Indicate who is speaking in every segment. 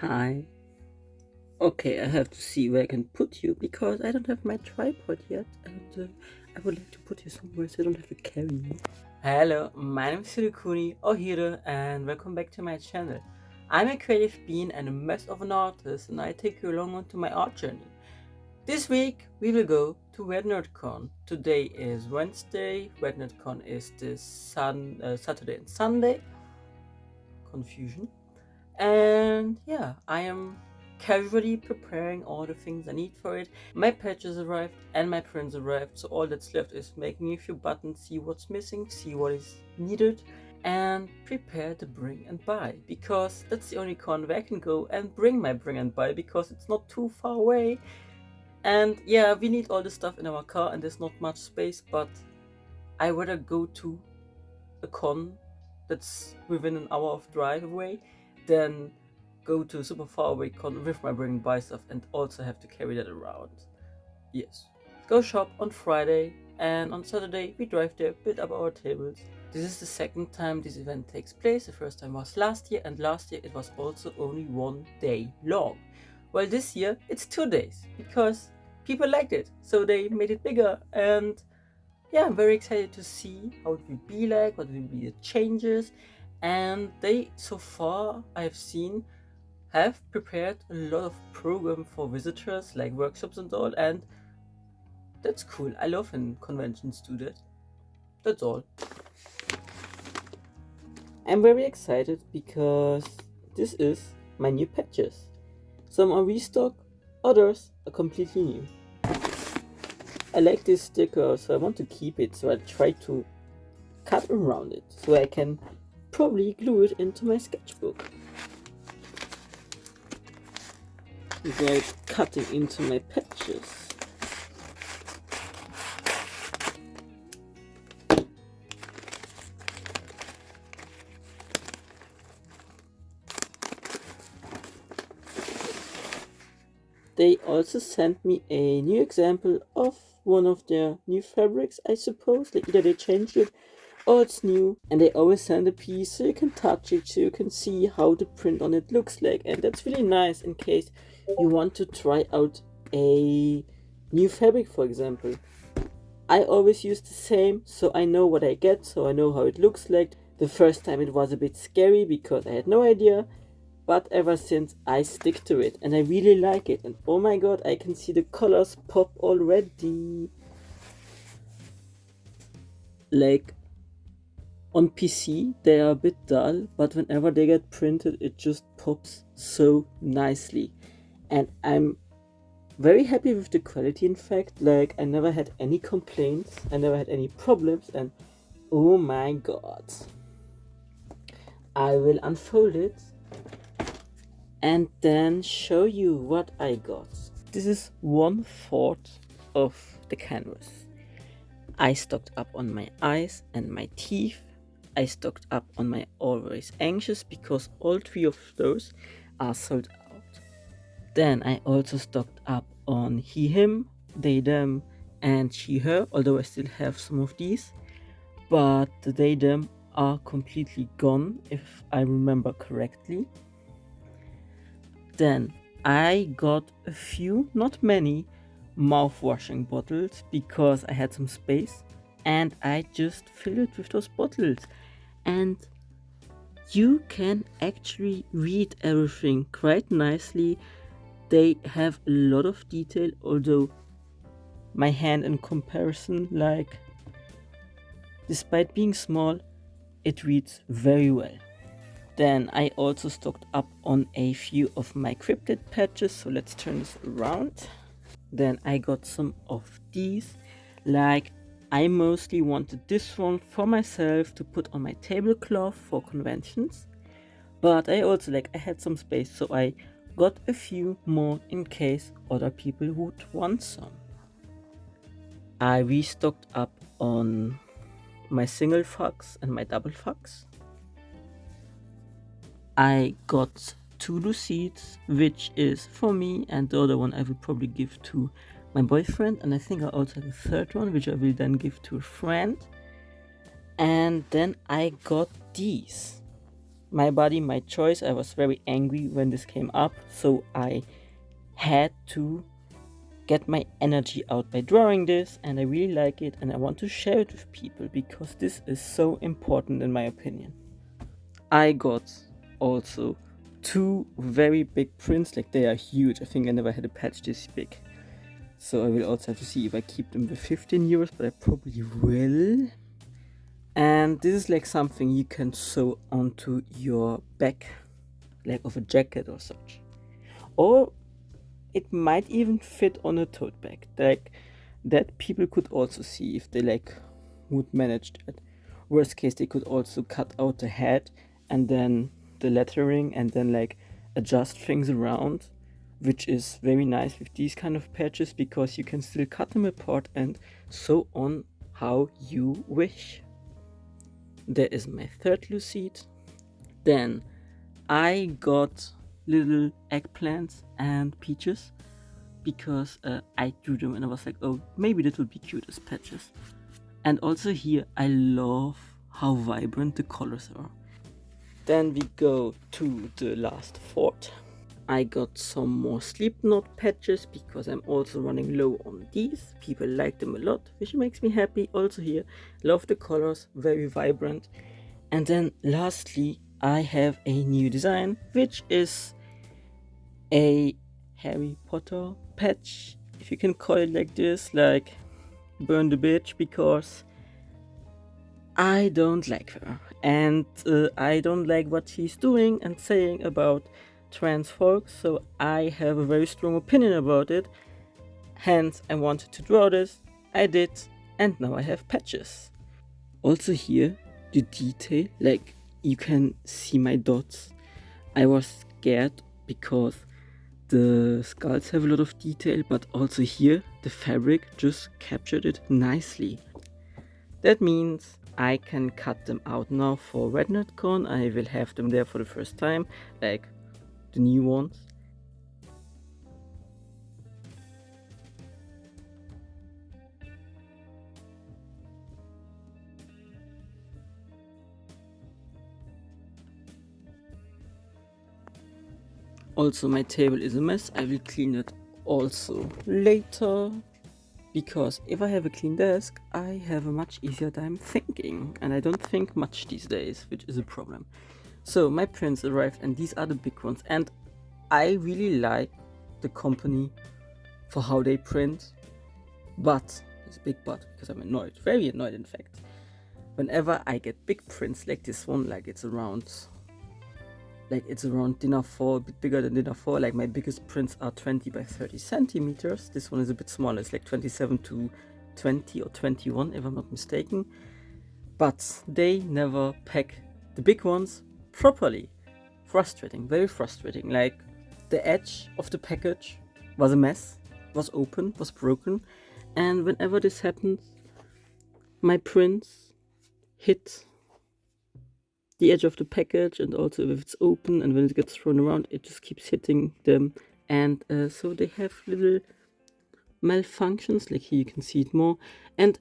Speaker 1: Hi. Okay, I have to see where I can put you because I don't have my tripod yet, and I would like to put you somewhere so I don't have to carry you. Hello, my name is Hirokuni Ohiro, and welcome back to my channel. I'm a creative being and a mess of an artist, and I take you along onto my art journey. This week we will go to RedNerdCon. Today is Wednesday. RedNerdCon is this Saturday and Sunday. Confusion. And yeah, I am casually preparing all the things I need for it. My patches arrived and my prints arrived, so all that's left is making a few buttons, see what's missing, see what is needed, and prepare to bring and buy, because that's the only con where I can go and bring my bring and buy because it's not too far away. And yeah, we need all the stuff in our car and there's not much space, but I rather go to a con that's within an hour of drive away than go to a super far away con with my bring and buy stuff and also have to carry that around. Yes. Go shop on Friday, and on Saturday we drive there, build up our tables. This is the second time this event takes place. The first time was last year, and last year it was also only 1 day long. Well, this year it's 2 days because people liked it, so they made it bigger. And yeah, I'm very excited to see how it will be like, what will be the changes. And they, so far I've seen, have prepared a lot of program for visitors, like workshops and all, and that's cool. I love when conventions do that. That's all. I'm very excited because this is my new patches. Some are restock, others are completely new. I like this sticker, so I want to keep it, so I try to cut around it so I can probably glue it into my sketchbook without cutting into my patches. They also sent me a new example of one of their new fabrics, I suppose. Like either they changed it or it's new, and they always send a piece so you can touch it, so you can see how the print on it looks like. And that's really nice in case you want to try out a new fabric, for example. I always use the same, so I know what I get, so I know how it looks like. The first time it was a bit scary because I had no idea, but ever since I stick to it and I really like it. And oh my god, I can see the colors pop already. Like on PC they are a bit dull, but whenever they get printed it just pops so nicely. And I'm very happy with the quality. In fact, like I never had any complaints, I never had any problems, and oh my god. I will unfold it and then show you what I got. This is 1/4 of the canvas. I stocked up on my eyes and my teeth. I stocked up on my always anxious because all 3 of those are sold out. Then I also stocked up on he, him, they, them, and she, her, although I still have some of these. But the they, them are completely gone, if I remember correctly. Then I got a few, not many, mouthwashing bottles because I had some space and I just filled it with those bottles. And you can actually read everything quite nicely. They have a lot of detail, although my hand in comparison, like, despite being small, it reads very well. Then I also stocked up on a few of my cryptid patches, so let's turn this around. Then I got some of these, like I mostly wanted this one for myself to put on my tablecloth for conventions, but I also I had some space, so I got a few more in case other people would want some. I restocked up on my single fox and my double fox. I got 2 Lucids, which is for me, and the other one I will probably give to my boyfriend, and I think I also have a third one which I will then give to a friend. And then I got these, my body, my choice. I was very angry when this came up, so I had to get my energy out by drawing this, and I really like it, and I want to share it with people because this is so important in my opinion. I got also 2 very big prints, like they are huge. I think I never had a patch this big. So I will also have to see if I keep them for 15 euros, but I probably will. And this is like something you can sew onto your back, like of a jacket or such. Or it might even fit on a tote bag, like that people could also see if they like would manage that. Worst case, they could also cut out the head and then the lettering and then like adjust things around, which is very nice with these kind of patches because you can still cut them apart and sew on how you wish. There is my third lucite. Then I got little eggplants and peaches because I drew them and I was like, oh, maybe that would be cute as patches. And also here, I love how vibrant the colors are. Then we go to the last fort. I got some more sleep note patches because I'm also running low on these. People like them a lot, which makes me happy. Also here, love the colors, very vibrant. And then lastly, I have a new design, which is a Harry Potter patch, if you can call it like this, like burn the bitch, because I don't like her and I don't like what she's doing and saying about trans folks, so I have a very strong opinion about it. Hence I wanted to draw this, I did, and now I have patches. Also here, the detail, like you can see my dots. I was scared because the skulls have a lot of detail, but also here the fabric just captured it nicely. That means I can cut them out now for RedNerdCon. I will have them there for the first time, like the new ones. Also, my table is a mess. I will clean it also later, because if I have a clean desk, I have a much easier time thinking, and I don't think much these days, which is a problem. So my prints arrived, and these are the big ones, and I really like the company for how they print, but there's a big but, because I'm annoyed, very annoyed in fact. Whenever I get big prints like this one, like it's around dinner 4, a bit bigger than dinner 4. Like my biggest prints are 20 by 30 centimeters. This one is a bit smaller, it's like 27 to 20 or 21 if I'm not mistaken. But they never pack the big ones properly. Frustrating, very frustrating. Like the edge of the package was a mess, was open, was broken. And whenever this happens, my prints hit the edge of the package, and also if it's open and when it gets thrown around, it just keeps hitting them, and so they have little malfunctions. Like here you can see it more, and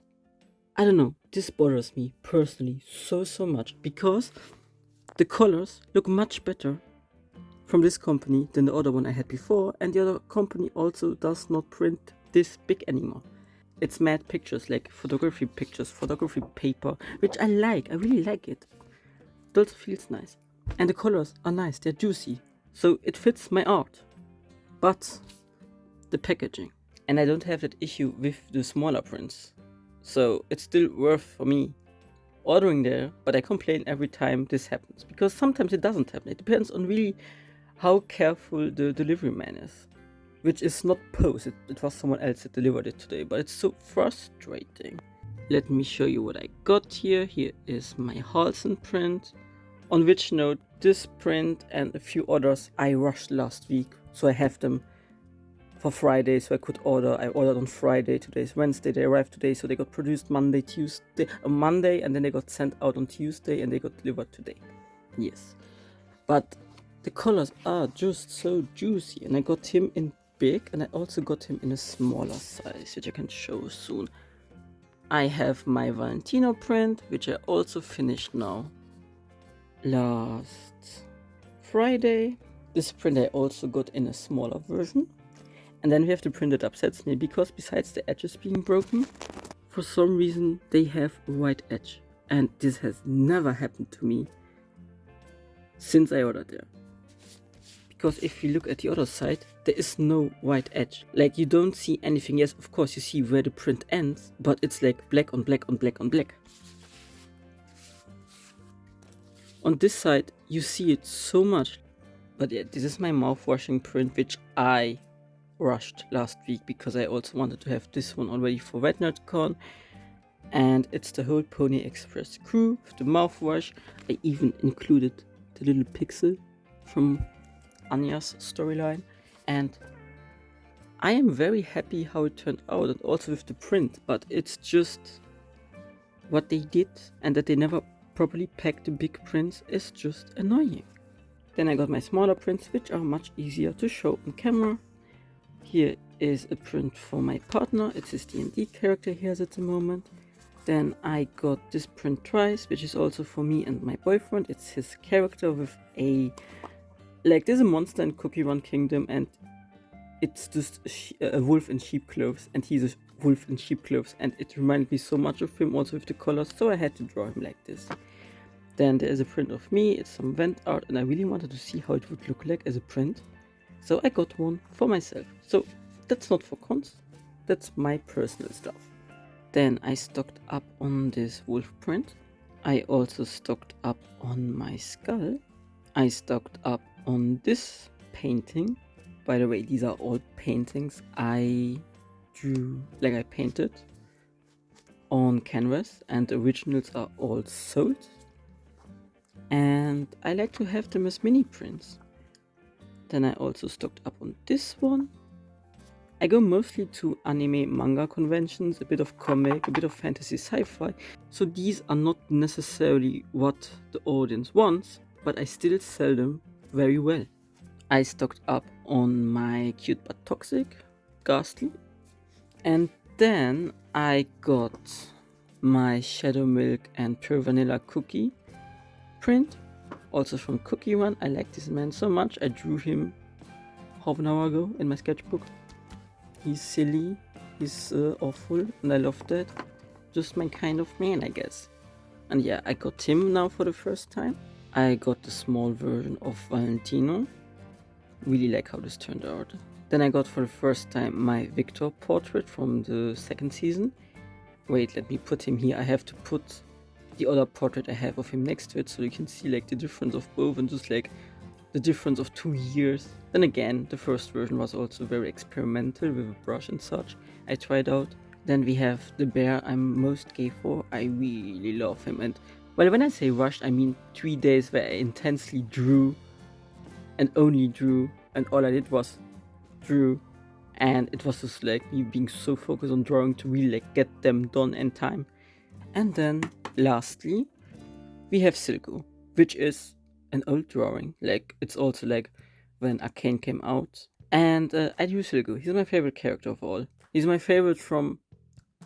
Speaker 1: I don't know, this bothers me personally so much, because the colors look much better from this company than the other one I had before, and the other company also does not print this big anymore. It's matte pictures, like photography pictures, photography paper, which I like, I really like it. It also feels nice, and the colors are nice, they're juicy, so it fits my art. But the packaging, and I don't have that issue with the smaller prints, so it's still worth for me ordering there, but I complain every time this happens, because sometimes it doesn't happen. It depends on really how careful the delivery man is, which is not Post, it was someone else that delivered it today, but it's so frustrating. Let me show you what I got here. Here is my Halson print. On which note, this print and a few others I rushed last week, so I have them for Friday, so I could order. I ordered on Friday, today's Wednesday, they arrived today, so they got produced Monday, and then they got sent out on Tuesday, and they got delivered today. Yes. But the colors are just so juicy, and I got him in big, and I also got him in a smaller size, which I can show soon. I have my Valentino print, which I also finished now. last Friday. This print I also got in a smaller version. And then we have to print it upsets me because besides the edges being broken, for some reason they have a white edge. And this has never happened to me since I ordered there. Because if you look at the other side, there is no white edge. Like, you don't see anything. Yes, of course you see where the print ends, but it's like black on black on black on black. On this side, you see it so much. But yeah, this is my mouth-washing print, which I rushed last week because I also wanted to have this one already for RedNerdCon. And it's the whole Pony Express crew with the mouthwash. I even included the little pixel from Anya's storyline, and I am very happy how it turned out, and also with the print, but it's just what they did, and that they never properly packed the big prints is just annoying. Then I got my smaller prints, which are much easier to show on camera. Here is a print for my partner. It's his D&D character he has at the moment. Then I got this print twice, which is also for me and my boyfriend. It's his character with a... Like, there's a monster in Cookie Run Kingdom, and it's just a wolf in sheep clothes, and he's a wolf in sheep clothes, and it reminded me so much of him, also with the colors, so I had to draw him like this. Then there is a print of me, it's some vent art, and I really wanted to see how it would look like as a print, so I got one for myself. So that's not for cons, that's my personal stuff. Then I stocked up on this wolf print. I also stocked up on my skull. I stocked up on this painting. By the way, these are all paintings I drew, like I painted on canvas, and the originals are all sold. And I like to have them as mini prints. Then I also stocked up on this one. I go mostly to anime manga conventions, a bit of comic, a bit of fantasy sci-fi. So these are not necessarily what the audience wants, but I still sell them very well. I stocked up on my Cute But Toxic, Ghastly. And then I got my Shadow Milk and Pure Vanilla Cookie print, also from Cookie Run. I like this man so much. I drew him half an hour ago in my sketchbook. He's silly, he's awful, and I love that. Just my kind of man, I guess. And yeah, I got him now for the first time. I got the small version of Valentino. Really like how this turned out. Then I got for the first time my Victor portrait from the second season. Wait, let me put him here. I have to put the other portrait I have of him next to it so you can see like the difference of both and just like the difference of 2 years. Then again, the first version was also very experimental with a brush and such. I tried out. Then we have the bear I'm most gay for. I really love him, and well, when I say rushed, I mean 3 days where I intensely drew and only drew, and all I did was drew, and it was just like me being so focused on drawing to really like get them done in time. And then lastly, we have Silco, which is an old drawing. Like, it's also like when Arcane came out, and I drew Silco. He's my favorite character of all. He's my favorite from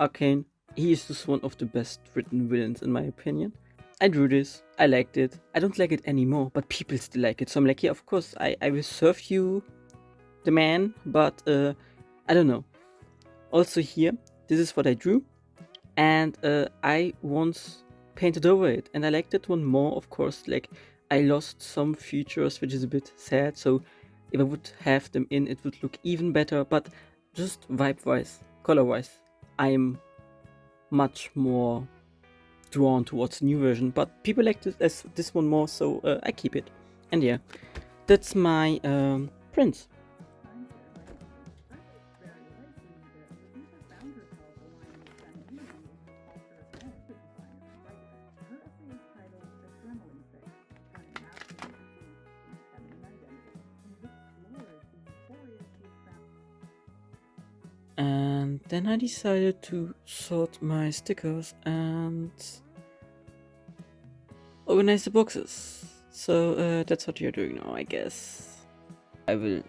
Speaker 1: Arcane. He is just one of the best written villains in my opinion. I drew this, I liked it. I don't like it anymore, but people still like it. So I'm like, yeah, of course, I will serve you the man, but I don't know. Also here, this is what I drew, and I once painted over it, and I liked that one more, of course. Like, I lost some features, which is a bit sad, so if I would have them in, it would look even better, but just vibe-wise, color-wise, I'm much more drawn towards the new version, but people like this one more, so I keep it. And yeah, that's my prints. And then I decided to sort my stickers and organize the boxes. So that's what you're doing now, I guess. I will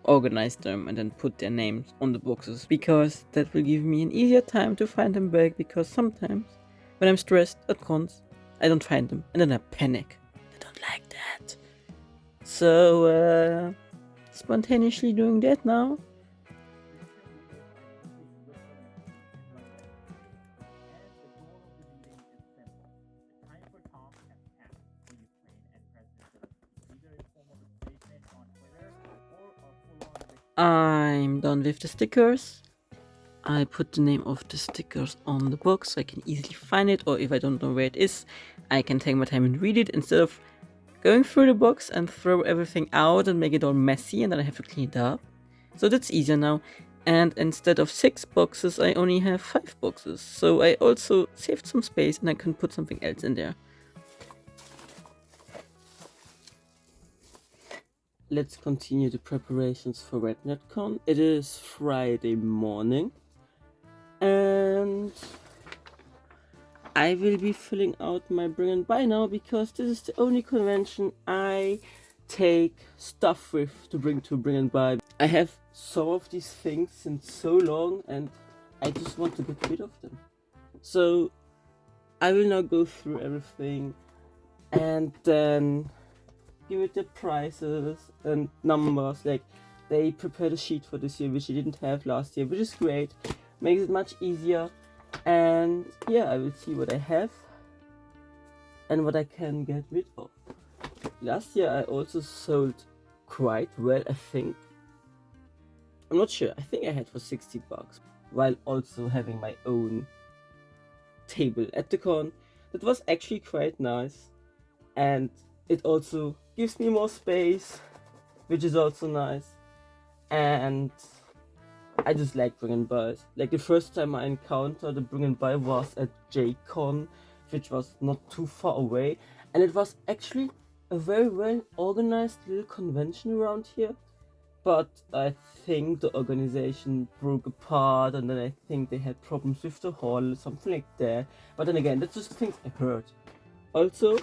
Speaker 1: organize them and then put their names on the boxes, because that will give me an easier time to find them back, because sometimes when I'm stressed at cons, I don't find them and then I panic. like that. So, spontaneously doing that now. I'm done with the stickers. I put the name of the stickers on the box so I can easily find it, or if I don't know where it is, I can take my time and read it instead of going through the box and throw everything out and make it all messy and then I have to clean it up. So that's easier now. And instead of 6 boxes, I only have 5 boxes. So I also saved some space and I can put something else in there. Let's continue the preparations for RedNerdCon. It is Friday morning. And I will be filling out my bring and buy now because this is the only convention I take stuff with to bring and buy. I have some of these things since so long and I just want to get rid of them. So I will now go through everything and then give it the prices and numbers. Like, they prepared a sheet for this year which they didn't have last year, which is great. Makes it much easier. And yeah, I will see what I have and what I can get rid of. Last year I also sold quite well, I think. I'm not sure, I think I had for 60 bucks, while also having my own table at the con. That was actually quite nice, and it also gives me more space, which is also nice. And I just like bring and buys. Like, the first time I encountered the bring and buy was at JCon, which was not too far away, and it was actually a very well organized little convention around here. But I think the organization broke apart, and then I think they had problems with the hall, something like that. But then again, that's just things I heard. Also,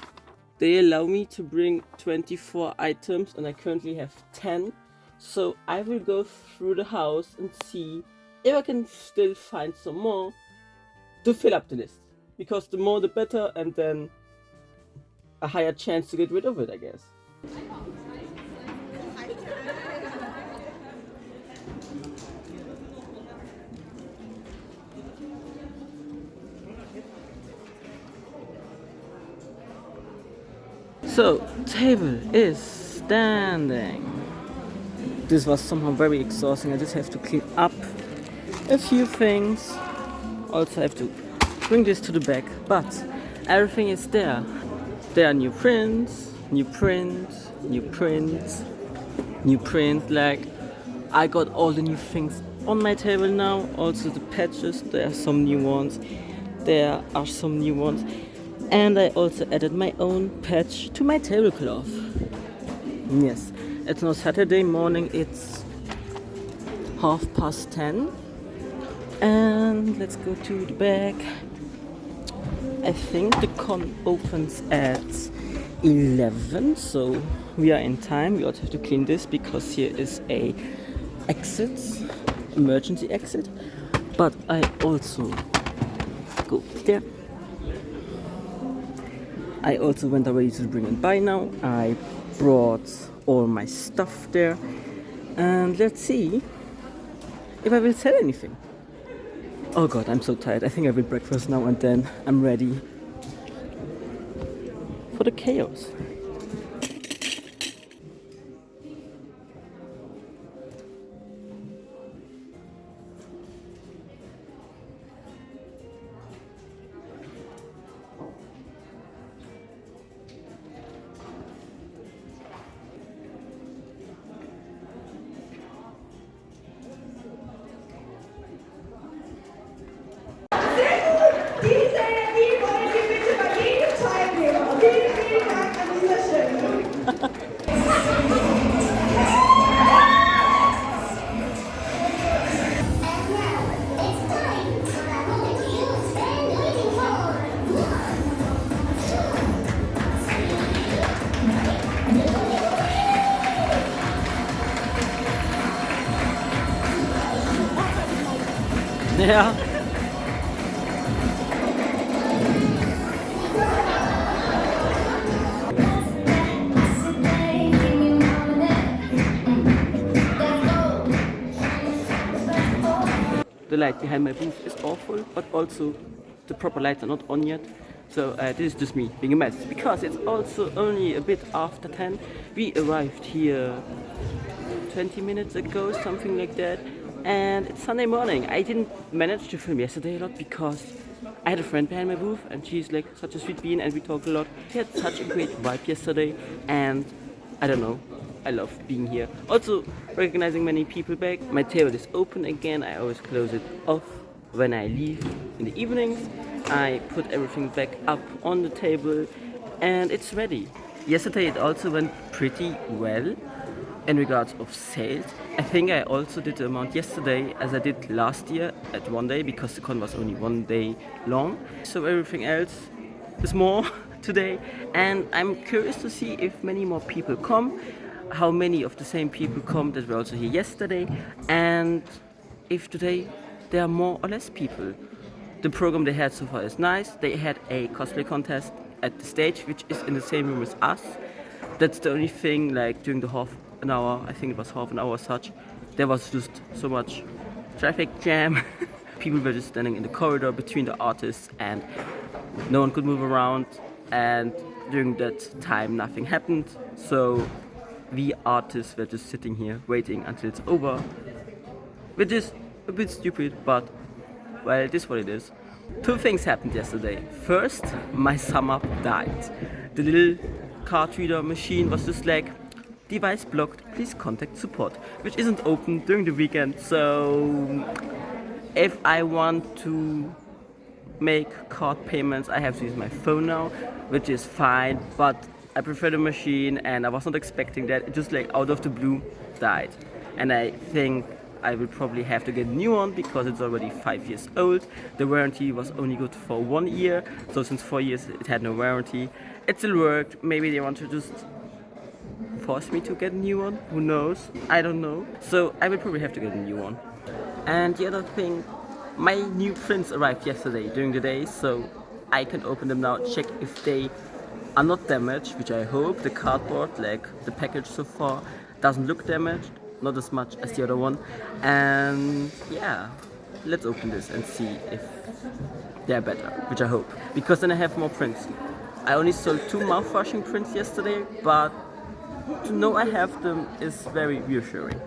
Speaker 1: they allow me to bring 24 items, and I currently have 10. So I will go through the house and see if I can still find some more to fill up the list. Because the more the better, and then a higher chance to get rid of it, I guess. So, table is standing. This was somehow very exhausting. I just have to clean up a few things. Also have to bring this to the back, but everything is there. There are new prints, like, I got all the new things on my table now. Also the patches, there are some new ones. And I also added my own patch to my tablecloth. Yes, it's now Saturday morning, it's 10:30. And let's go to the back. I think the con opens at 11, so we are in time. We also have to clean this because here is a emergency exit. But I also go there. I also went already to bring and buy now. I brought all my stuff there. And let's see if I will sell anything. Oh god, I'm so tired. I think I will breakfast now and then I'm ready for the chaos. Ja. the light behind my booth is awful, but also the proper lights are not on yet. So this is just me being a mess, because it's also only a bit after 10. We arrived here 20 minutes ago, something like that, and it's Sunday morning. I didn't manage to film yesterday a lot because I had a friend behind my booth and she's like such a sweet bean and we talked a lot. We had such a great vibe yesterday, and I don't know, I love being here. Also recognizing many people back. My table is open again. I always close it off when I leave in the evenings. I put everything back up on the table and it's ready. Yesterday it also went pretty well in regards of sales. I think I also did the amount yesterday as I did last year at one day, because the con was only one day long. So everything else is more today, and I'm curious to see if many more people come, how many of the same people come that were also here yesterday, and if today there are more or less people. The program they had so far is nice. They had a cosplay contest at the stage, which is in the same room as us. That's the only thing, like during the half an hour, I think it was half an hour such, there was just so much traffic jam. People were just standing in the corridor between the artists and no one could move around, and during that time nothing happened. So we artists were just sitting here waiting until it's over, which is a bit stupid, but well, it is what it is. Two things happened yesterday. First, my sum up died. The little card reader machine was just like, device blocked, please contact support, which isn't open during the weekend. So if I want to make card payments, I have to use my phone now, which is fine, but I prefer the machine and I was not expecting that. It just like out of the blue died. And I think I will probably have to get a new one because it's already 5 years old. The warranty was only good for 1 year, so since 4 years it had no warranty. It still worked. Maybe they want to just force me to get a new one. Who knows? I don't know. So I will probably have to get a new one. And the other thing, my new prints arrived yesterday during the day, so I can open them now, check if they are not damaged, which I hope. The cardboard, like the package so far, doesn't look damaged. Not as much as the other one, and yeah, let's open this and see if they're better, which I hope, because then I have more prints. I only sold 2 mouthwashing prints yesterday, but to know I have them is very reassuring.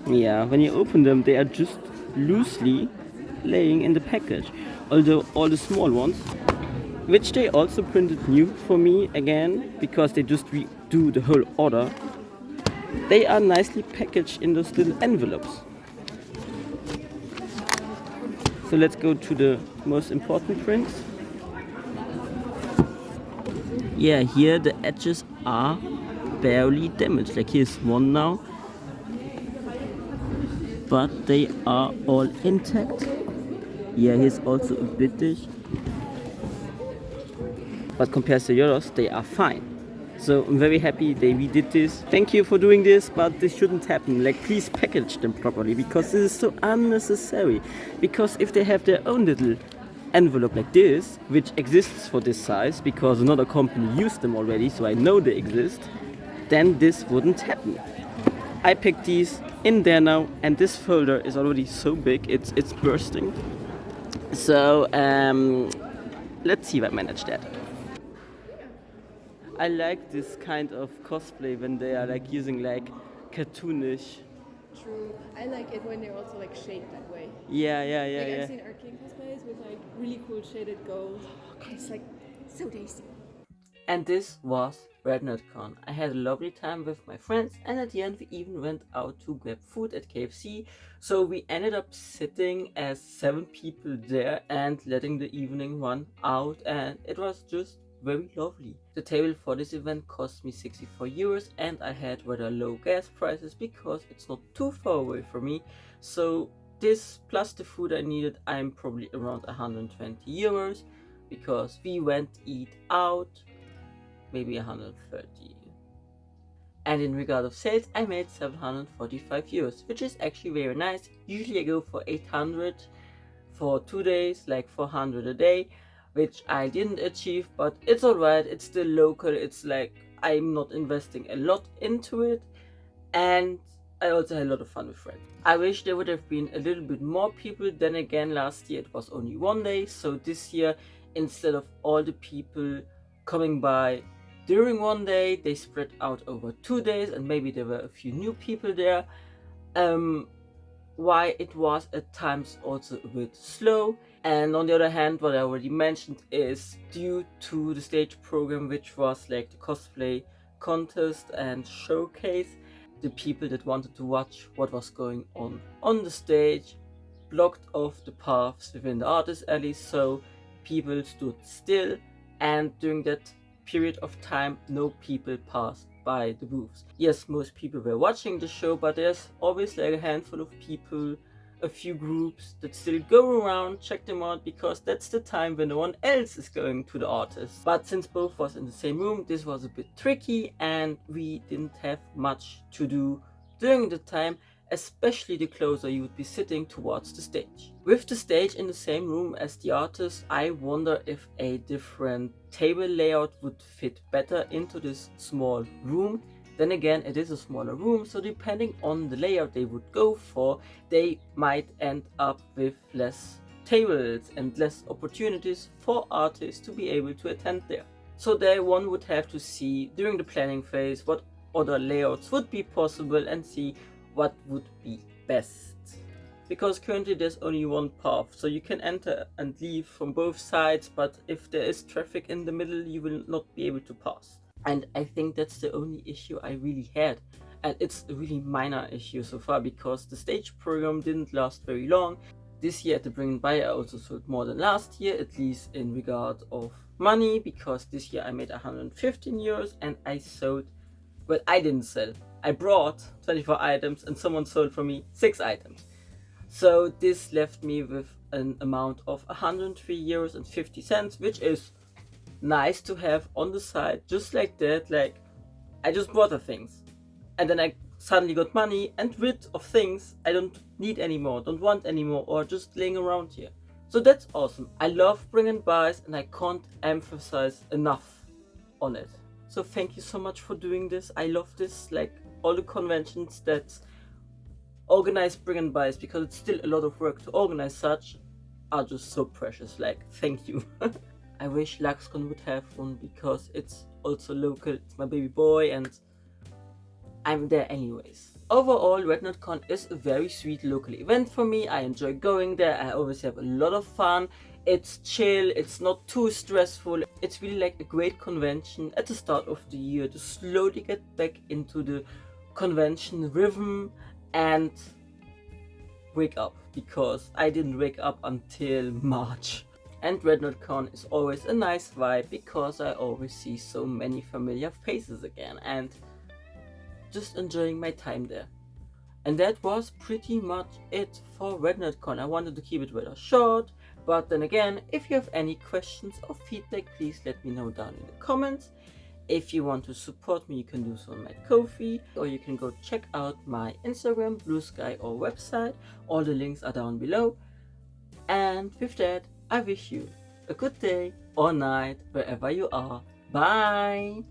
Speaker 1: Yeah, when you open them, they are just loosely laying in the package, although all the small ones, which they also printed new for me again, because they just redo the whole order, they are nicely packaged in those little envelopes. So let's go to the most important prints. Yeah, here the edges are barely damaged, like here's one now, but they are all intact. Yeah, here's also a bitish, but compared to the others, they are fine. So I'm very happy they redid this. Thank you for doing this, but this shouldn't happen. Like, please package them properly, because this is so unnecessary. Because if they have their own little envelope like this, which exists for this size, because another company used them already, so I know they exist, then this wouldn't happen. I picked these in there now, and this folder is already so big, it's bursting. So let's see if I manage that. I like this kind of cosplay when they are like using like cartoonish.
Speaker 2: True. I like it when they're also like shaped that way.
Speaker 1: Yeah.
Speaker 2: I've seen arcane cosplays with like really cool shaded gold. It's like so tasty.
Speaker 1: And this was RedNerdCon. I had a lovely time with my friends, and at the end we even went out to grab food at KFC. So we ended up sitting as 7 people there and letting the evening run out, and it was just very lovely. The table for this event cost me 64 euros, and I had rather low gas prices because it's not too far away from me. So this plus the food I needed, I'm probably around 120 euros, because we went eat out maybe 130. And in regard of sales, I made 745 euros, which is actually very nice. Usually I go for 800 for 2 days, like 400 a day, which I didn't achieve, but it's alright. It's still local. It's like I'm not investing a lot into it, and I also had a lot of fun with friends. I wish there would have been a little bit more people. Then again, last year it was only one day, so this year, instead of all the people coming by during one day, they spread out over 2 days, and maybe there were a few new people there. Why it was at times also a bit slow. And on the other hand, what I already mentioned is due to the stage program, which was like the cosplay contest and showcase, the people that wanted to watch what was going on the stage blocked off the paths within the artist alley, so people stood still, and during that period of time no people passed by the booths. Yes, most people were watching the show, but there's always like a handful of people, a few groups that still go around, check them out, because that's the time when no one else is going to the artist. But since both was in the same room, this was a bit tricky, and we didn't have much to do during the time, especially the closer you would be sitting towards the stage. With the stage in the same room as the artist, I wonder if a different table layout would fit better into this small room. Then again, it is a smaller room, so depending on the layout they would go for, they might end up with less tables and less opportunities for artists to be able to attend there. So there one would have to see during the planning phase what other layouts would be possible and see what would be best. Because currently there's only one path, so you can enter and leave from both sides, but if there is traffic in the middle, you will not be able to pass. And I think that's the only issue I really had. And it's a really minor issue so far, because the stage program didn't last very long. This year at the Bring and Buy, I also sold more than last year, at least in regard of money, because this year I made 115 euros and I sold, well, I didn't sell. I brought 24 items and someone sold for me 6 items. So this left me with an amount of 103 euros and 50 cents, which is nice to have on the side, just like that. Like, I just bought the things and then I suddenly got money and rid of things I don't need anymore, don't want anymore, or just laying around here. So that's awesome. I love Bring and Buys, and I can't emphasize enough on it. So thank you so much for doing this. I love this, like all the conventions that organize Bring and Buys, because it's still a lot of work to organize such, are just so precious. Like, thank you. I wish LuxCon would have one, because it's also local. It's my baby boy and I'm there anyways. Overall, RedNerdCon is a very sweet local event for me. I enjoy going there. I always have a lot of fun. It's chill, it's not too stressful. It's really like a great convention at the start of the year to slowly get back into the convention rhythm and wake up, because I didn't wake up until March. And RedNerdCon is always a nice vibe, because I always see so many familiar faces again and just enjoying my time there. And that was pretty much it for RedNerdCon. I wanted to keep it rather short, but then again, if you have any questions or feedback, please let me know down in the comments. If you want to support me, you can do so on my Ko-fi, or you can go check out my Instagram, Blue Sky, or website. All the links are down below. And with that, I wish you a good day or night wherever you are. Bye!